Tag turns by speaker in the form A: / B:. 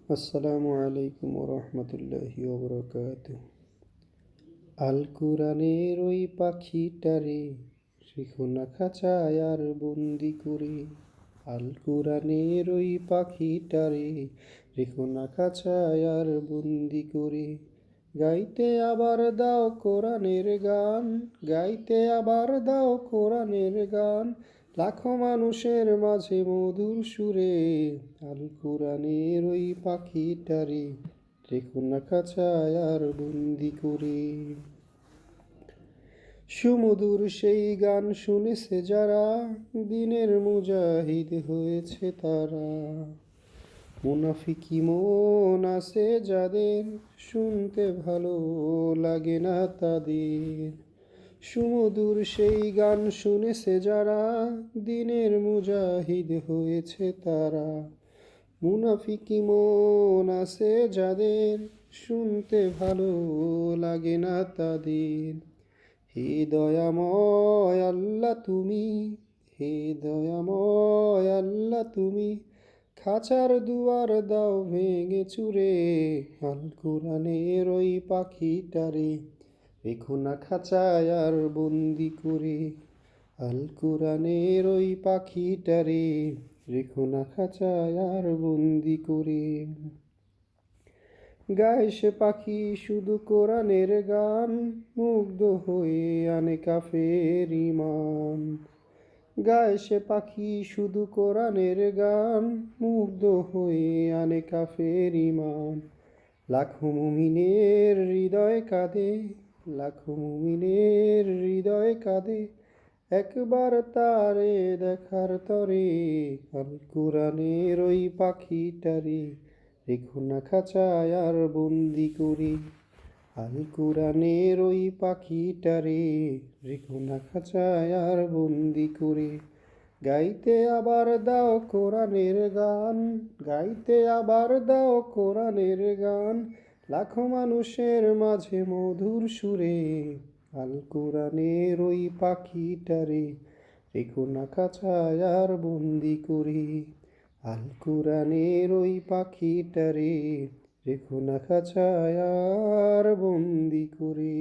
A: আসসালামু আলাইকুম রহমতুল্লাহি ওবরাকাতুহ। আল কুরআনের ওই পাখিটারে রেখো না খাঁচায় আর বন্দি করে। আল কুরআনের ওই পাখিটারে রেখো না খাঁচায় আর বন্দি করে। গাইতে আবার দাও কোরআনের গান, গাইতে আবার দাও কোরআনের গান, লাখো মানুষের মাঝে মধুর সুরে। আল কুরআনের ওই পাখিটারে রেখো না খাঁচায় আর বন্দি করে। সুমধুর সেই গান শুনেছে যারা, দিনের মুজাহিদ হয়েছে তারা। মুনাফিকি মন আছে যাদের, শুনতে ভালো লাগে না তাদের। সুমধুর সেই গান শুনেছে যারা, দিনের মুজাহিদ হয়েছে তারা। মুনাফিকি মন আছে যাদের, শুনতে ভালো লাগে না তাদের। হে দয়াময় আল্লাহ তুমি, হে দয়াময় আল্লাহ তুমি, খাঁচার দুয়ার দাও ভেঙে চুরে। আল কুরআনের ওই পাখিটারে রেখো না খাঁচায় আর বন্দি করে। আল কুরআনের ওই পাখিটারে রেখো না খাঁচায় আর বন্দি করে। গায় সে পাখি শুধু কোরআনের গান, মুগ্ধ হয়ে আনে কাফের ঈমান। গায় সে পাখি শুধু কোরআনের গান, মুগ্ধ হয়ে আনে কাফের ঈমান। লাখো মুমিনের হৃদয় কাঁদে, লাখো মুমিনের হৃদয় কাঁদে, একবার তারে দেখার তরে। আল কুরআনের ওই পাখিটারে রেখো না খাঁচায় আর বন্দি করে। আল কুরআনের ওই পাখিটারে রেখো না খাঁচায় আর বন্দি করে। গাইতে আবার দাও কোরআনের গান, গাইতে আবার দাও কোরআনের গান, লাখো মানুষের মাঝে মধুর সুরে। আল কুরআনের ওই পাখিটারে রেখো না খাঁচায় আর বন্দি করে। আল কুরআনের ওই পাখিটারে রেখো না খাঁচায় আর বন্দি করে।